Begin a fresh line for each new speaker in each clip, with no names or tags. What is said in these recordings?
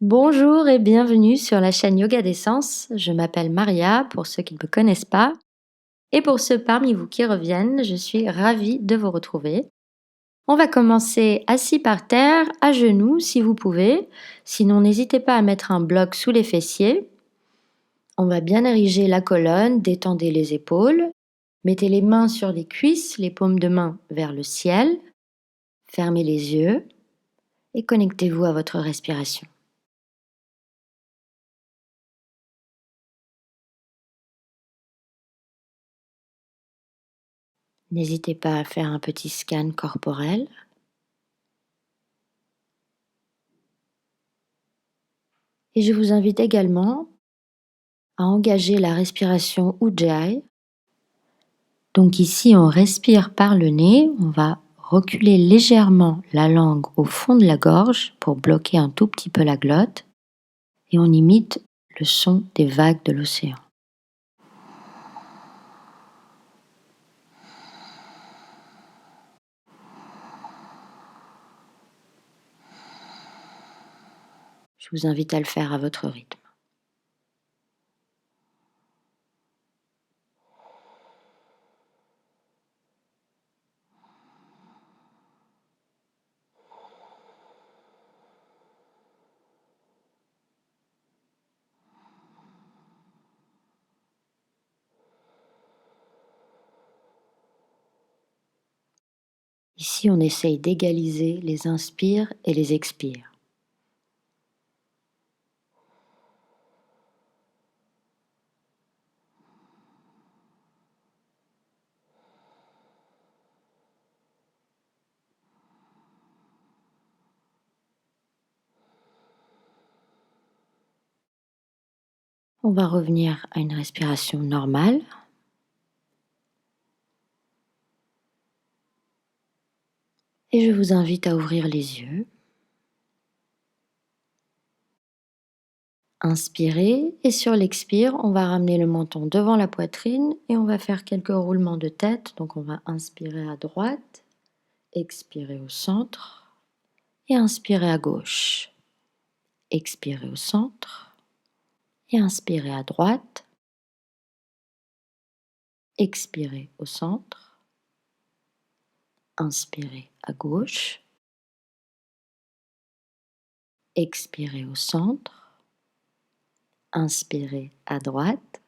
Bonjour et bienvenue sur la chaîne Yoga d'Essence. Je m'appelle Maria pour ceux qui ne me connaissent pas. Et pour ceux parmi vous qui reviennent, je suis ravie de vous retrouver. On va commencer assis par terre, à genoux si vous pouvez. Sinon, n'hésitez pas à mettre un bloc sous les fessiers. On va bien ériger la colonne, détendez les épaules. Mettez les mains sur les cuisses, les paumes de main vers le ciel. Fermez les yeux et connectez-vous à votre respiration. N'hésitez pas à faire un petit scan corporel. Et je vous invite également à engager la respiration Ujjayi. Donc ici, on respire par le nez, on va reculer légèrement la langue au fond de la gorge pour bloquer un tout petit peu la glotte et on imite le son des vagues de l'océan. Je vous invite à le faire à votre rythme. Ici, on essaye d'égaliser les inspires et les expires. On va revenir à une respiration normale. Et je vous invite à ouvrir les yeux. Inspirez et sur l'expire, on va ramener le menton devant la poitrine et on va faire quelques roulements de tête. Donc on va inspirer à droite, expirer au centre et inspirer à gauche. Expirez au centre et inspirez à droite. Expirez au centre. Inspirez à gauche. Expirez au centre. Inspirez à droite.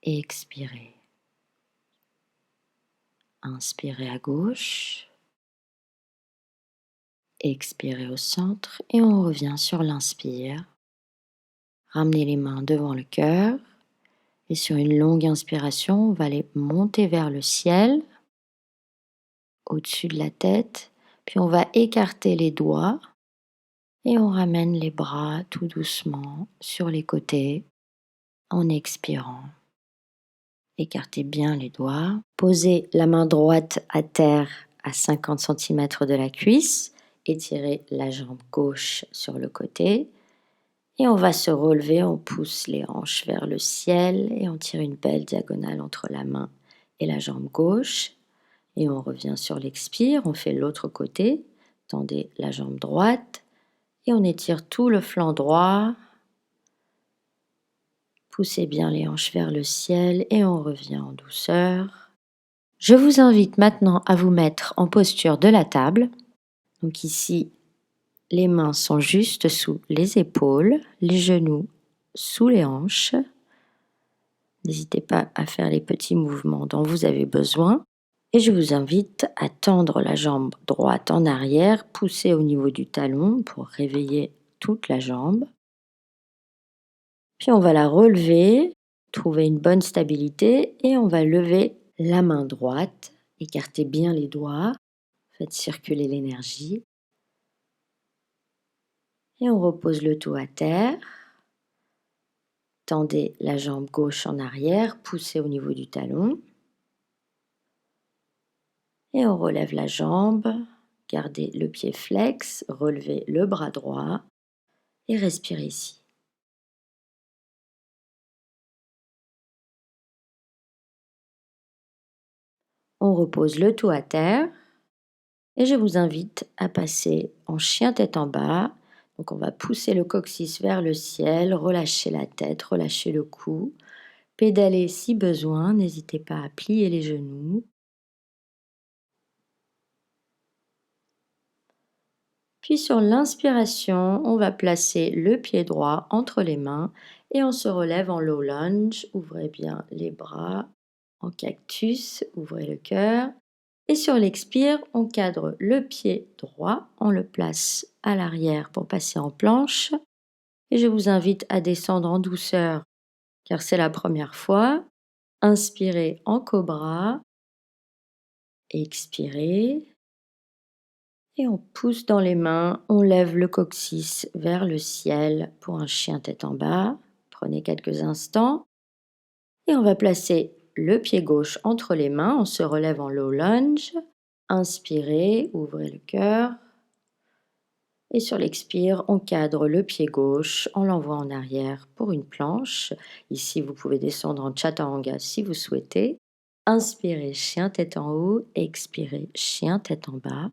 Et expirez. Inspirez à gauche. Expirez au centre et on revient sur l'inspire. Ramenez les mains devant le cœur et sur une longue inspiration, on va les monter vers le ciel, au-dessus de la tête, puis on va écarter les doigts et on ramène les bras tout doucement sur les côtés en expirant. Écartez bien les doigts. Posez la main droite à terre à 50 cm de la cuisse. Étirez la jambe gauche sur le côté. Et on va se relever, on pousse les hanches vers le ciel et on tire une belle diagonale entre la main et la jambe gauche. Et on revient sur l'expire, on fait l'autre côté. Tendez la jambe droite et on étire tout le flanc droit. Poussez bien les hanches vers le ciel et on revient en douceur. Je vous invite maintenant à vous mettre en posture de la table. Donc ici, les mains sont juste sous les épaules, les genoux sous les hanches. N'hésitez pas à faire les petits mouvements dont vous avez besoin. Et je vous invite à tendre la jambe droite en arrière, pousser au niveau du talon pour réveiller toute la jambe. Puis on va la relever, trouver une bonne stabilité et on va lever la main droite. Écartez bien les doigts, faites circuler l'énergie. Et on repose le tout à terre. Tendez la jambe gauche en arrière, poussez au niveau du talon. Et on relève la jambe, gardez le pied flex, relevez le bras droit et respirez ici. On repose le tout à terre et je vous invite à passer en chien tête en bas Donc on va pousser le coccyx vers le ciel, relâcher la tête, relâcher le cou, pédaler si besoin, n'hésitez pas à plier les genoux. Puis sur l'inspiration, on va placer le pied droit entre les mains et on se relève en low lunge. Ouvrez bien les bras en cactus, ouvrez le cœur. Et sur l'expire, on cadre le pied droit, on le place à l'arrière pour passer en planche. Et je vous invite à descendre en douceur car c'est la première fois. Inspirez en cobra, expirez. Et on pousse dans les mains, on lève le coccyx vers le ciel pour un chien tête en bas. Prenez quelques instants. Et on va placer le pied gauche entre les mains, on se relève en low lunge. Inspirez, ouvrez le cœur. Et sur l'expire, on cadre le pied gauche, on l'envoie en arrière pour une planche. Ici, vous pouvez descendre en chaturanga si vous souhaitez. Inspirez, chien tête en haut. Expirez, chien tête en bas.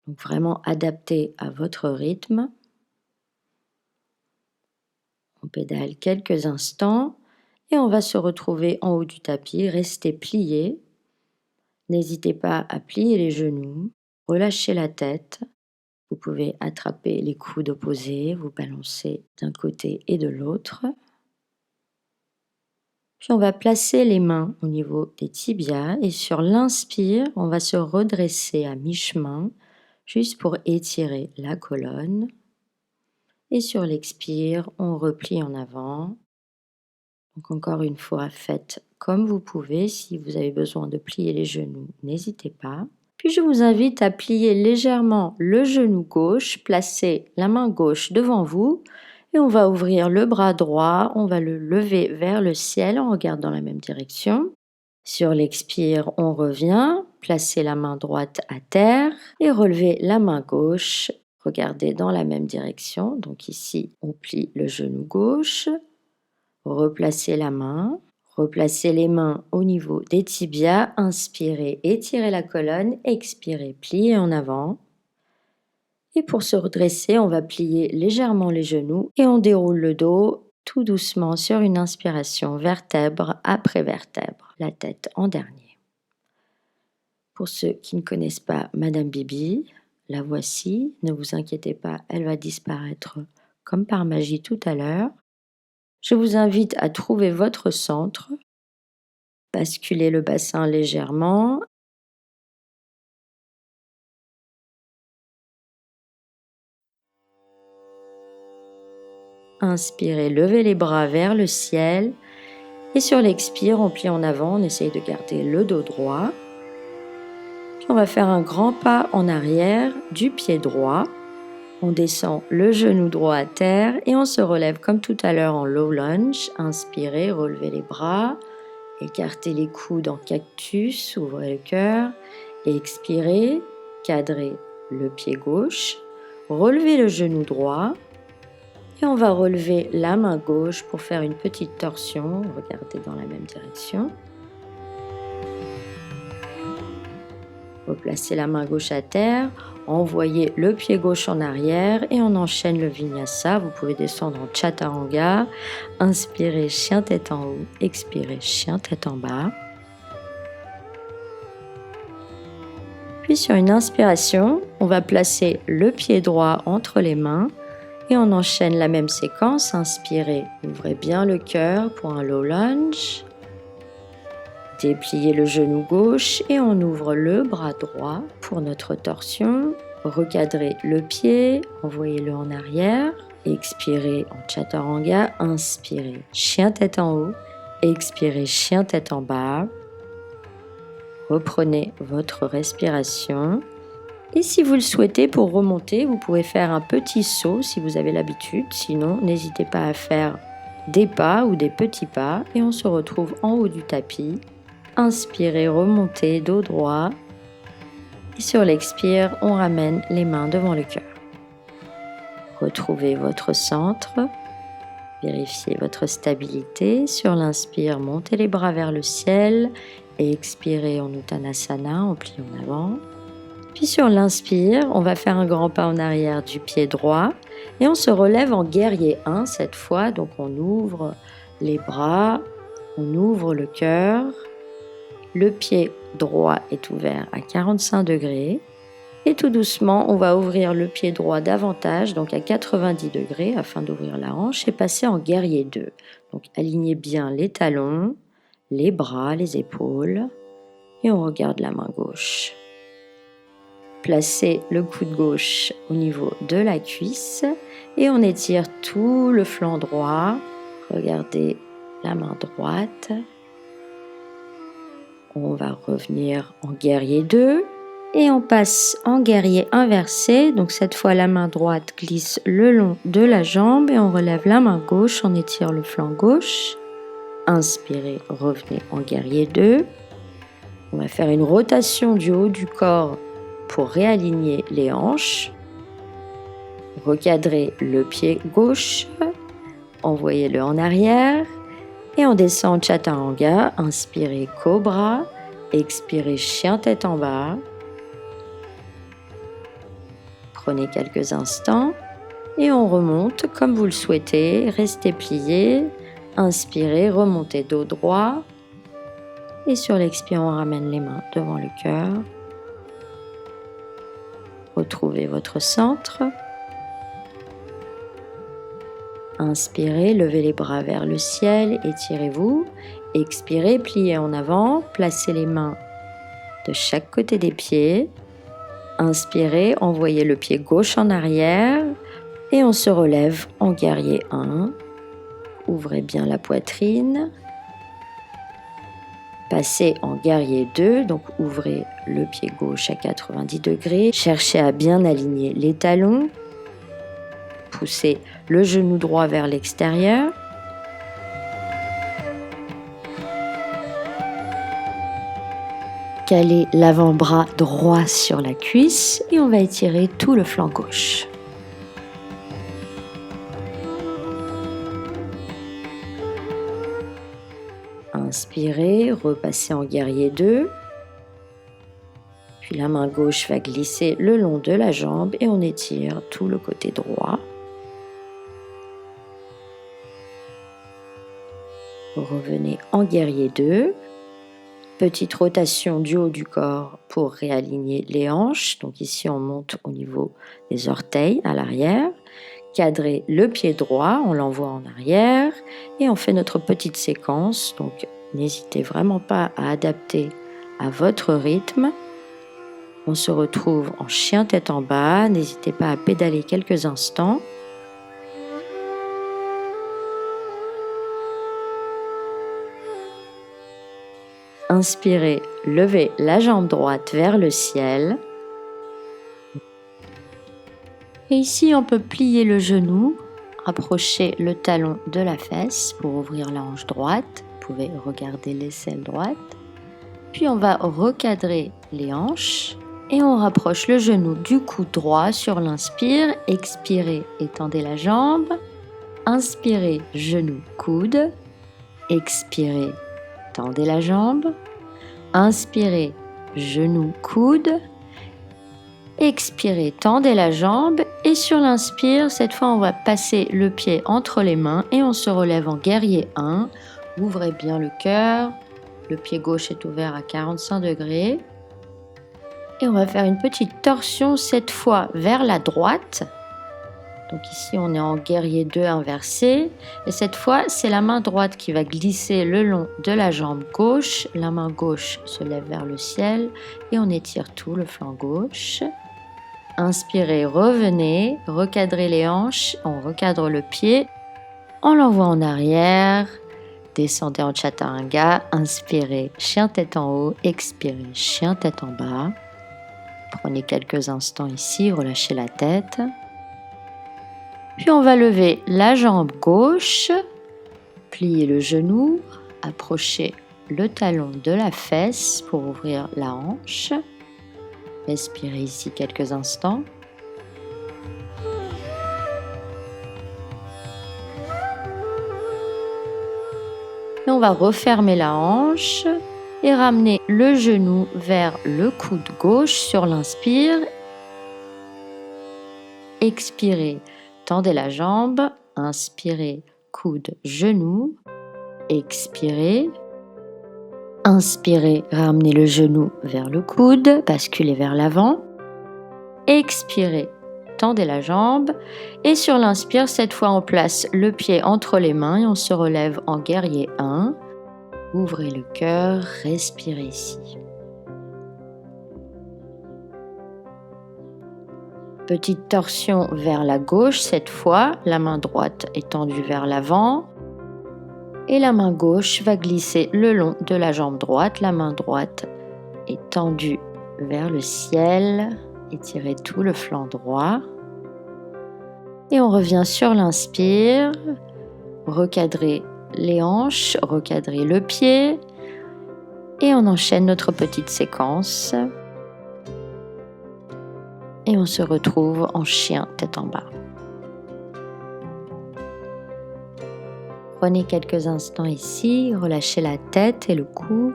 Donc vraiment adapté à votre rythme. On pédale quelques instants et on va se retrouver en haut du tapis. Restez pliés. N'hésitez pas à plier les genoux, relâchez la tête. Vous pouvez attraper les coudes opposés, vous balancer d'un côté et de l'autre. Puis on va placer les mains au niveau des tibias et sur l'inspire, on va se redresser à mi-chemin juste pour étirer la colonne. Et sur l'expire, on replie en avant. Donc encore une fois, faites comme vous pouvez. Si vous avez besoin de plier les genoux, n'hésitez pas. Puis je vous invite à plier légèrement le genou gauche, placer la main gauche devant vous et on va ouvrir le bras droit, on va le lever vers le ciel en regardant la même direction. Sur l'expire, on revient, placez la main droite à terre et relevez la main gauche, regardez dans la même direction. Donc ici, on plie le genou gauche, replacez la main. Replacez les mains au niveau des tibias, inspirez, étirez la colonne, expirez, pliez en avant. Et pour se redresser, on va plier légèrement les genoux et on déroule le dos tout doucement sur une inspiration, vertèbre après vertèbre, la tête en dernier. Pour ceux qui ne connaissent pas Madame Bibi, la voici, ne vous inquiétez pas, elle va disparaître comme par magie tout à l'heure. Je vous invite à trouver votre centre. Basculez le bassin légèrement. Inspirez, levez les bras vers le ciel. Et sur l'expire, on plie en avant, on essaye de garder le dos droit. Puis on va faire un grand pas en arrière du pied droit. On descend le genou droit à terre et on se relève comme tout à l'heure en low lunge. Inspirez, relevez les bras. Écartez les coudes en cactus, ouvrez le cœur. Expirez, cadrez le pied gauche. Relevez le genou droit. Et on va relever la main gauche pour faire une petite torsion. Regardez dans la même direction. Replacez la main gauche à terre. Envoyez le pied gauche en arrière et on enchaîne le vinyasa. Vous pouvez descendre en chaturanga. Inspirez, chien tête en haut. Expirez, chien tête en bas. Puis sur une inspiration, on va placer le pied droit entre les mains et on enchaîne la même séquence. Inspirez, ouvrez bien le cœur pour un low lunge. Dépliez le genou gauche et on ouvre le bras droit pour notre torsion. Recadrez le pied, envoyez-le en arrière. Expirez en chaturanga, inspirez, chien tête en haut. Expirez, chien tête en bas. Reprenez votre respiration. Et si vous le souhaitez, pour remonter, vous pouvez faire un petit saut si vous avez l'habitude. Sinon, n'hésitez pas à faire des pas ou des petits pas. Et on se retrouve en haut du tapis. Inspirez, remontez, dos droit. Et sur l'expire, on ramène les mains devant le cœur. Retrouvez votre centre. Vérifiez votre stabilité. Sur l'inspire, montez les bras vers le ciel. Et expirez en Uttanasana, en pli en avant. Puis sur l'inspire, on va faire un grand pas en arrière du pied droit et on se relève en guerrier 1 cette fois. Donc on ouvre les bras, on ouvre le cœur. Le pied droit est ouvert à 45 degrés. Et tout doucement, on va ouvrir le pied droit davantage, donc à 90 degrés, afin d'ouvrir la hanche et passer en guerrier 2. Donc alignez bien les talons, les bras, les épaules, et on regarde la main gauche. Placez le coude gauche au niveau de la cuisse et on étire tout le flanc droit. Regardez la main droite. On va revenir en guerrier 2. Et on passe en guerrier inversé, donc cette fois la main droite glisse le long de la jambe et on relève la main gauche, on étire le flanc gauche. Inspirez, revenez en guerrier 2. On va faire une rotation du haut du corps pour réaligner les hanches. Recadrez le pied gauche, envoyez-le en arrière et on descend Chaturanga. Inspirez Cobra, expirez Chien tête en bas. Prenez quelques instants et on remonte comme vous le souhaitez. Restez plié, inspirez, remontez dos droit. Et sur l'expire, on ramène les mains devant le cœur. Retrouvez votre centre. Inspirez, levez les bras vers le ciel, étirez-vous. Expirez, pliez en avant, placez les mains de chaque côté des pieds. Inspirez, envoyez le pied gauche en arrière et on se relève en guerrier 1. Ouvrez bien la poitrine. Passez en guerrier 2, donc ouvrez le pied gauche à 90 degrés. Cherchez à bien aligner les talons. Poussez le genou droit vers l'extérieur. Calez l'avant-bras droit sur la cuisse et on va étirer tout le flanc gauche. Inspirez, repassez en guerrier 2. Puis la main gauche va glisser le long de la jambe et on étire tout le côté droit. Revenez en guerrier 2. Petite rotation du haut du corps pour réaligner les hanches. Donc ici, on monte au niveau des orteils à l'arrière. Cadrez le pied droit, on l'envoie en arrière et on fait notre petite séquence. Donc n'hésitez vraiment pas à adapter à votre rythme. On se retrouve en chien tête en bas. N'hésitez pas à pédaler quelques instants. Inspirez, levez la jambe droite vers le ciel. Et ici, on peut plier le genou, rapprocher le talon de la fesse pour ouvrir la hanche droite. Vous pouvez regarder l'aisselle droite. Puis on va recadrer les hanches et on rapproche le genou du coude droit sur l'inspire. Expirez, étendez la jambe. Inspirez, genou, coude. Expirez, tendez la jambe. Inspirez, genou, coude. Expirez, tendez la jambe. Et sur l'inspire, cette fois, on va passer le pied entre les mains et on se relève en guerrier 1. Ouvrez bien le cœur. Le pied gauche est ouvert à 45 degrés. Et on va faire une petite torsion, cette fois vers la droite. Donc ici, on est en guerrier 2 inversé. Et cette fois, c'est la main droite qui va glisser le long de la jambe gauche. La main gauche se lève vers le ciel et on étire tout le flanc gauche. Inspirez, revenez, recadrez les hanches, on recadre le pied. On l'envoie en arrière. Descendez en Chaturanga. Inspirez, chien tête en haut. Expirez, chien tête en bas. Prenez quelques instants ici, relâchez la tête. Puis on va lever la jambe gauche, plier le genou, approcher le talon de la fesse pour ouvrir la hanche. Respirez ici quelques instants. Et on va refermer la hanche et ramenez le genou vers le coude gauche sur l'inspire. Expirez, tendez la jambe, inspirez, coude, genou, expirez. Inspirez, ramenez le genou vers le coude, basculez vers l'avant. Expirez, tendez la jambe et sur l'inspire, cette fois on place le pied entre les mains et on se relève en guerrier 1. Ouvrez le cœur, respirez ici. Petite torsion vers la gauche cette fois, la main droite est tendue vers l'avant et la main gauche va glisser le long de la jambe droite. La main droite est tendue vers le ciel, étirez tout le flanc droit et on revient sur l'inspire, recadrez les hanches, recadrez le pied et on enchaîne notre petite séquence. Et on se retrouve en chien tête en bas. Prenez quelques instants ici, relâchez la tête et le cou.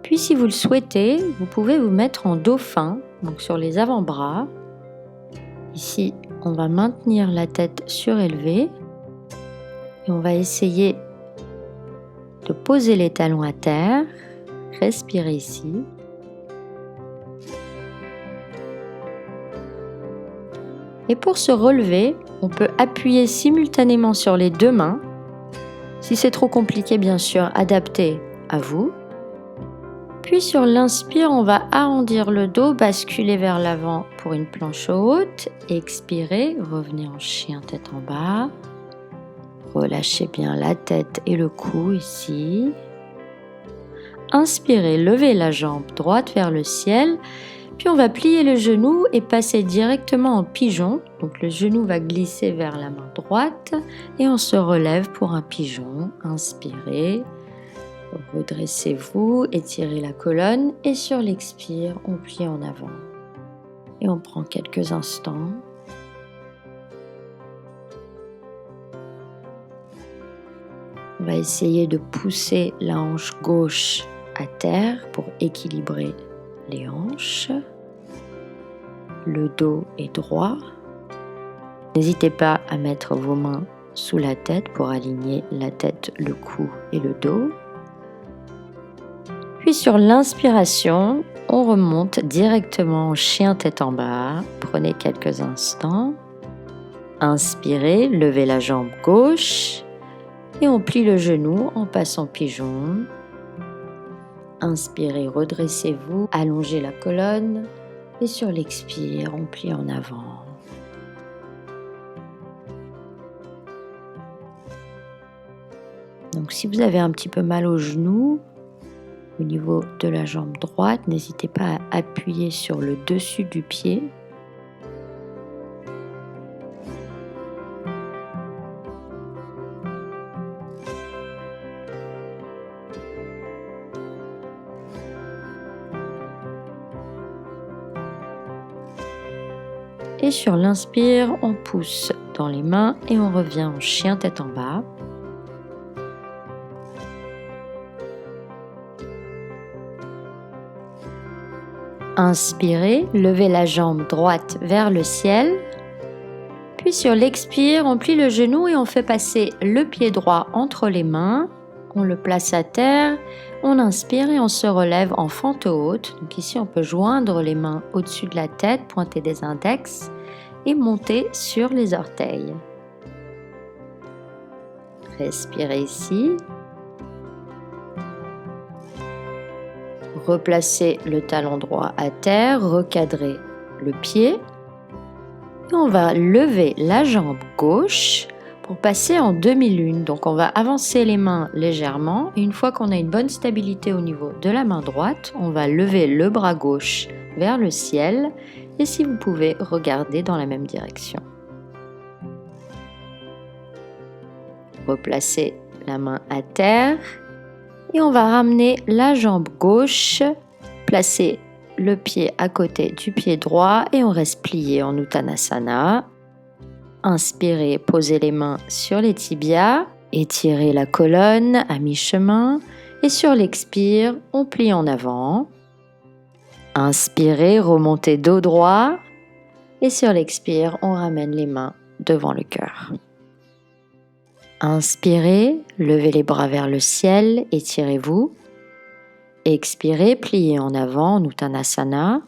Puis si vous le souhaitez, vous pouvez vous mettre en dauphin, donc sur les avant-bras. Ici, on va maintenir la tête surélevée et on va essayer de poser les talons à terre. Respirez ici. Et pour se relever, on peut appuyer simultanément sur les deux mains. Si c'est trop compliqué, bien sûr, adaptez à vous. Puis sur l'inspire, on va arrondir le dos, basculer vers l'avant pour une planche haute. Expirez, revenez en chien tête en bas. Relâchez bien la tête et le cou ici. Inspirez, levez la jambe droite vers le ciel. Puis on va plier le genou et passer directement en pigeon. Donc le genou va glisser vers la main droite et on se relève pour un pigeon. Inspirez, redressez-vous, étirez la colonne et sur l'expire, on plie en avant. Et on prend quelques instants. On va essayer de pousser la hanche gauche à terre pour équilibrer les hanches. Le dos est droit. N'hésitez pas à mettre vos mains sous la tête pour aligner la tête, le cou et le dos. Puis sur l'inspiration, on remonte directement en chien tête en bas. Prenez quelques instants. Inspirez, levez la jambe gauche et on plie le genou en passant pigeon. Inspirez, redressez-vous, allongez la colonne et sur l'expire, on plie en avant. Donc si vous avez un petit peu mal au genou, au niveau de la jambe droite, n'hésitez pas à appuyer sur le dessus du pied. Et sur l'inspire, on pousse dans les mains et on revient en chien tête en bas. Inspirez, levez la jambe droite vers le ciel. Puis sur l'expire, on plie le genou et on fait passer le pied droit entre les mains. On le place à terre, on inspire et on se relève en fente haute. Donc ici, on peut joindre les mains au-dessus de la tête, pointer des index et monter sur les orteils. Respirez ici. Replacez le talon droit à terre, recadrez le pied. Et on va lever la jambe gauche pour passer en demi-lune. Donc on va avancer les mains légèrement et une fois qu'on a une bonne stabilité au niveau de la main droite, on va lever le bras gauche vers le ciel et si vous pouvez, regardez dans la même direction. Replacez la main à terre et on va ramener la jambe gauche, placer le pied à côté du pied droit et on reste plié en Uttanasana. Inspirez, posez les mains sur les tibias, étirez la colonne à mi-chemin Et sur l'expire, on plie en avant. Inspirez, remontez dos droit. Et sur l'expire, on ramène les mains devant le cœur. Inspirez, levez les bras vers le ciel, étirez-vous. Expirez, pliez en avant, Uttanasana.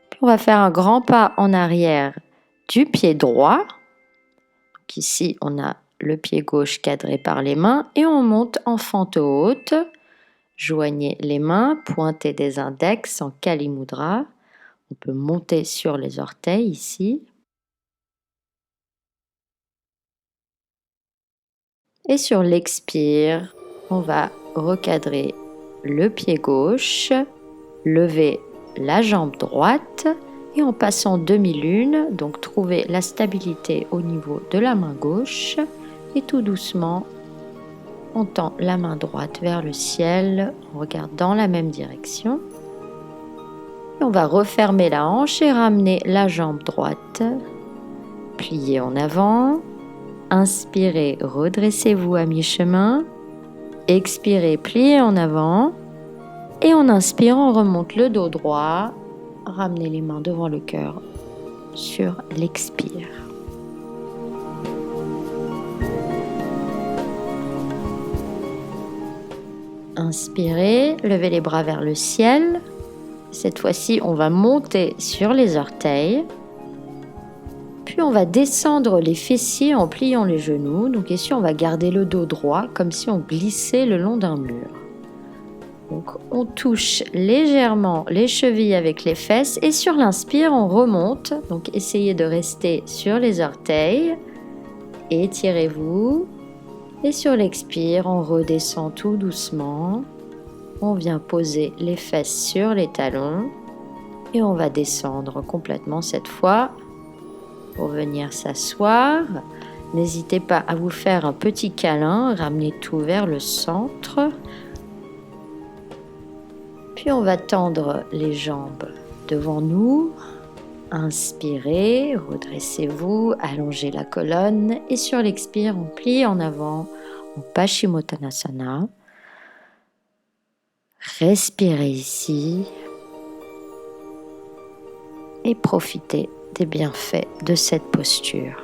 Puis on va faire un grand pas en arrière du pied droit. Donc ici, on a le pied gauche cadré par les mains et on monte en fente haute. Joignez les mains, pointez des index en Kali Mudra. On peut monter sur les orteils ici. Et sur l'expire, on va recadrer le pied gauche, lever la jambe droite et on passe en demi-lune, donc trouvez la stabilité au niveau de la main gauche et tout doucement, on tend la main droite vers le ciel, on regarde dans la même direction. Et on va refermer la hanche et ramener la jambe droite, plier en avant. Inspirez, redressez-vous à mi-chemin. Expirez, pliez en avant. Et en inspirant, on remonte le dos droit. Ramenez les mains devant le cœur sur l'expire. Inspirez, levez les bras vers le ciel. Cette fois-ci, on va monter sur les orteils. Puis on va descendre les fessiers en pliant les genoux. Donc ici, on va garder le dos droit comme si on glissait le long d'un mur. Donc on touche légèrement les chevilles avec les fesses et sur l'inspire, on remonte. Donc essayez de rester sur les orteils. Étirez-vous. Et sur l'expire, on redescend tout doucement. On vient poser les fesses sur les talons. Et on va descendre complètement cette fois. Pour venir s'asseoir, n'hésitez pas à vous faire un petit câlin, ramenez tout vers le centre. Puis on va tendre les jambes devant nous. Inspirez, redressez-vous, allongez la colonne et sur l'expire, on plie en avant en Paschimottanasana. Respirez ici et profitez des bienfaits de cette posture.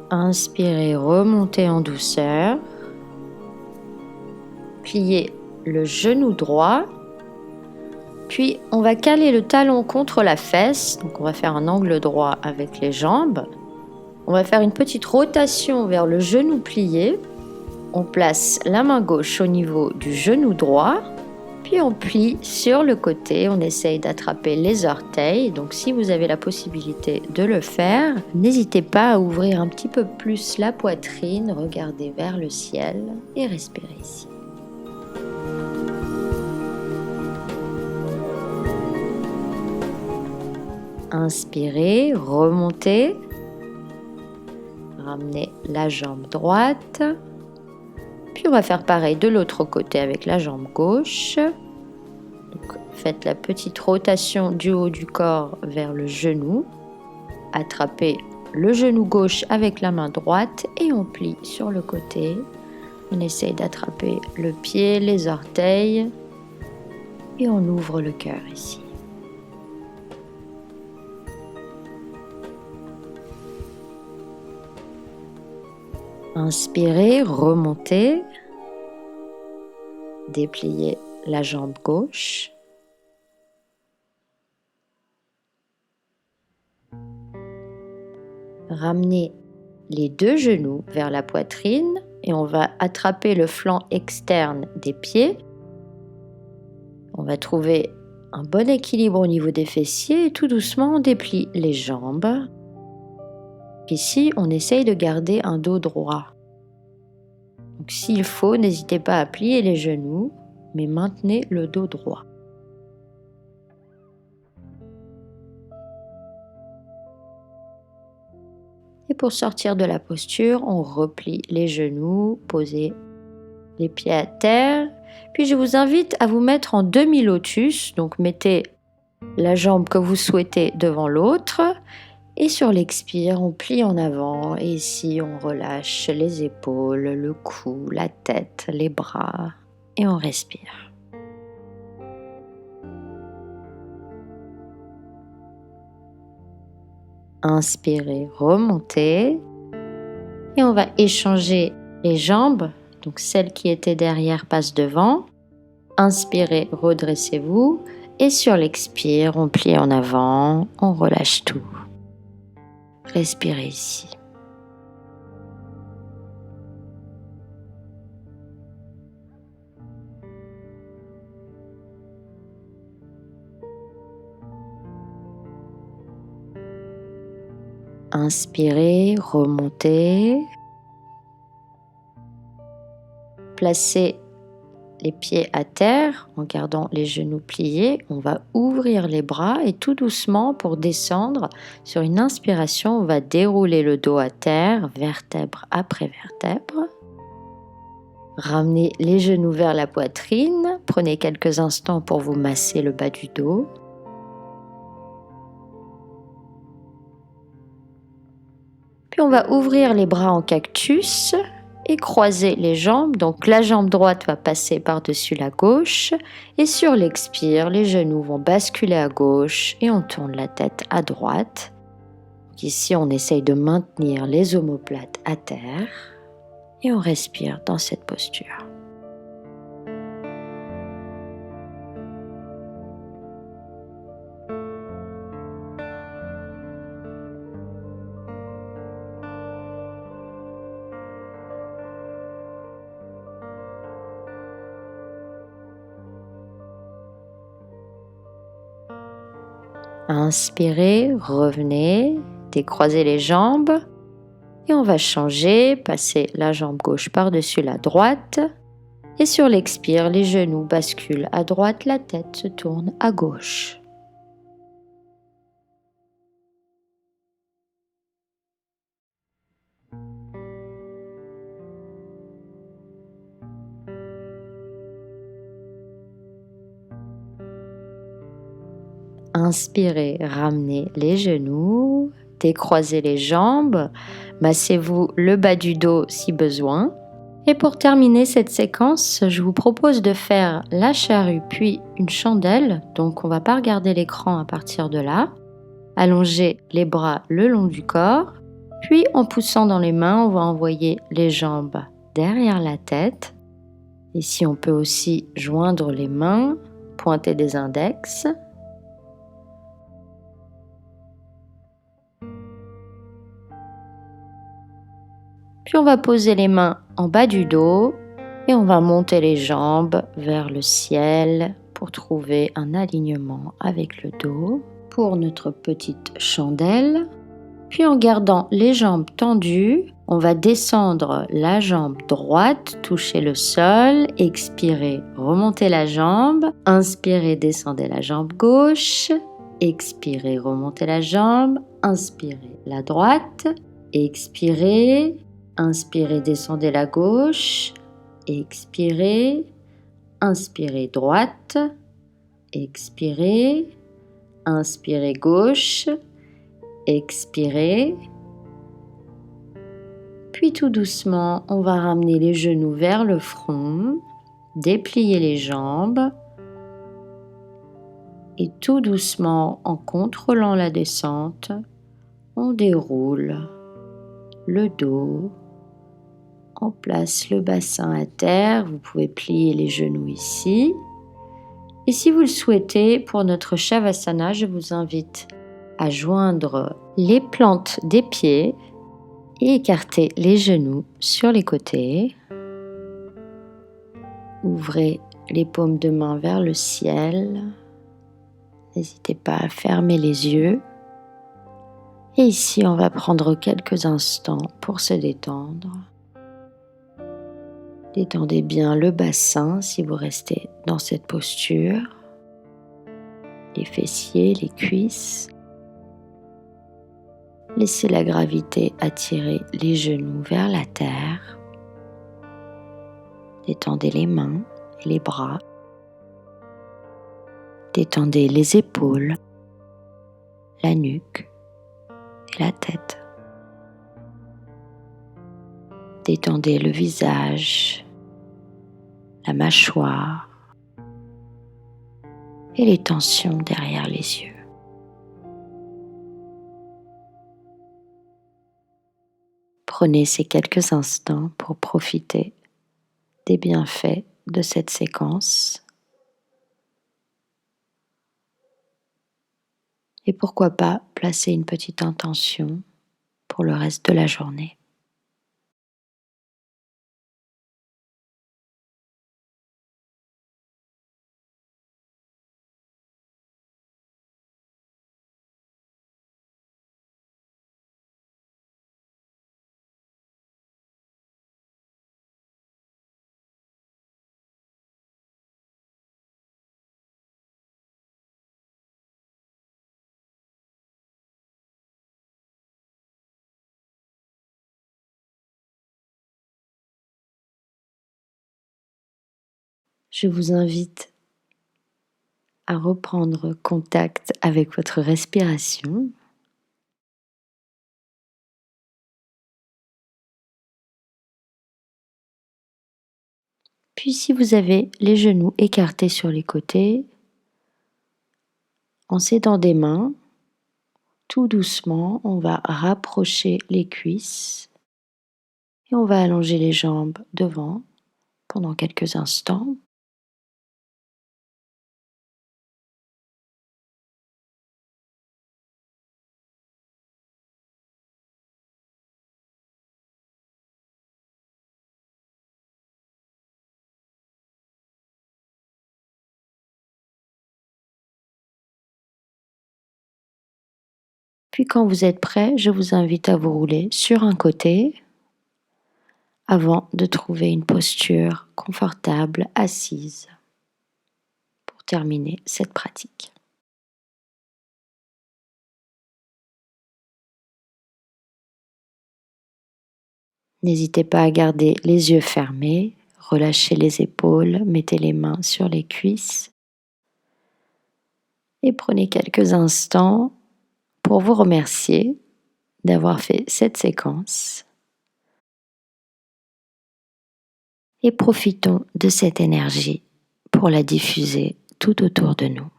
Inspirez, remontez en douceur. Pliez le genou droit. Puis on va caler le talon contre la fesse, donc on va faire un angle droit avec les jambes. On va faire une petite rotation vers le genou plié. On place la main gauche au niveau du genou droit, puis on plie sur le côté. On essaye d'attraper les orteils, donc si vous avez la possibilité de le faire, n'hésitez pas à ouvrir un petit peu plus la poitrine, regardez vers le ciel et respirez ici. Inspirez, remontez, ramenez la jambe droite, puis on va faire pareil de l'autre côté avec la jambe gauche. Donc, faites la petite rotation du haut du corps vers le genou, attrapez le genou gauche avec la main droite et on plie sur le côté. On essaye d'attraper le pied, les orteils et on ouvre le cœur ici. Inspirez, remontez, dépliez la jambe gauche. Ramenez les deux genoux vers la poitrine et on va attraper le flanc externe des pieds. On va trouver un bon équilibre au niveau des fessiers et tout doucement on déplie les jambes. Ici, on essaye de garder un dos droit. Donc, s'il faut, n'hésitez pas à plier les genoux, mais maintenez le dos droit. Et pour sortir de la posture, on replie les genoux, posez les pieds à terre. Puis je vous invite à vous mettre en demi-lotus. Donc mettez la jambe que vous souhaitez devant l'autre. Et sur l'expire, on plie en avant. Et ici, on relâche les épaules, le cou, la tête, les bras. Et on respire. Inspirez, remontez. Et on va échanger les jambes. Donc celle qui était derrière passe devant. Inspirez, redressez-vous. Et sur l'expire, on plie en avant, on relâche tout. Respirez ici. Inspirez, remontez. Placez les pieds à terre en gardant les genoux pliés. On va ouvrir les bras et tout doucement pour descendre. Sur une inspiration, on va dérouler le dos à terre, vertèbre après vertèbre. Ramenez les genoux vers la poitrine. Prenez quelques instants pour vous masser le bas du dos. Puis on va ouvrir les bras en cactus et croiser les jambes. Donc la jambe droite va passer par-dessus la gauche. Et sur l'expire, les genoux vont basculer à gauche et on tourne la tête à droite. Donc ici, on essaye de maintenir les omoplates à terre. Et on respire dans cette posture. Inspirez, revenez, décroisez les jambes et on va changer, passer la jambe gauche par-dessus la droite et sur l'expire, les genoux basculent à droite, la tête se tourne à gauche. Inspirez, ramenez les genoux, décroisez les jambes, massez-vous le bas du dos si besoin. Et pour terminer cette séquence, je vous propose de faire la charrue puis une chandelle. Donc on ne va pas regarder l'écran à partir de là. Allongez les bras le long du corps. Puis en poussant dans les mains, on va envoyer les jambes derrière la tête. Ici on peut aussi joindre les mains, pointer des index. Puis on va poser les mains en bas du dos et on va monter les jambes vers le ciel pour trouver un alignement avec le dos pour notre petite chandelle. Puis en gardant les jambes tendues, on va descendre la jambe droite, toucher le sol, expirer, remonter la jambe, inspirez, descendez la jambe gauche, expirez, remontez la jambe, inspirez la droite, expirez, inspirez, descendez la gauche, expirez, inspirez droite, expirez, inspirez gauche, expirez. Puis tout doucement, on va ramener les genoux vers le front, déplier les jambes et tout doucement, en contrôlant la descente, on déroule le dos. On place le bassin à terre, vous pouvez plier les genoux ici. Et si vous le souhaitez, pour notre Shavasana, je vous invite à joindre les plantes des pieds et écarter les genoux sur les côtés. Ouvrez les paumes de main vers le ciel. N'hésitez pas à fermer les yeux. Et ici, on va prendre quelques instants pour se détendre. Détendez bien le bassin si vous restez dans cette posture, les fessiers, les cuisses. Laissez la gravité attirer les genoux vers la terre. Détendez les mains et les bras. Détendez les épaules, la nuque et la tête. Détendez le visage, la mâchoire et les tensions derrière les yeux. Prenez ces quelques instants pour profiter des bienfaits de cette séquence et pourquoi pas placer une petite intention pour le reste de la journée. Je vous invite à reprendre contact avec votre respiration. Puis si vous avez les genoux écartés sur les côtés, en s'aidant des mains, tout doucement, on va rapprocher les cuisses et on va allonger les jambes devant pendant quelques instants. Puis quand vous êtes prêt, je vous invite à vous rouler sur un côté avant de trouver une posture confortable, assise, pour terminer cette pratique. N'hésitez pas à garder les yeux fermés, relâchez les épaules, mettez les mains sur les cuisses et prenez quelques instants pour vous remercier d'avoir fait cette séquence et profitons de cette énergie pour la diffuser tout autour de nous.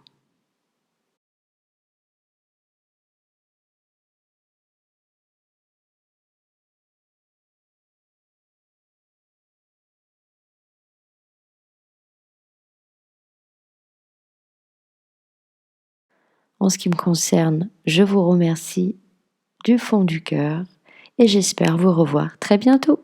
En ce qui me concerne, je vous remercie du fond du cœur et j'espère vous revoir très bientôt.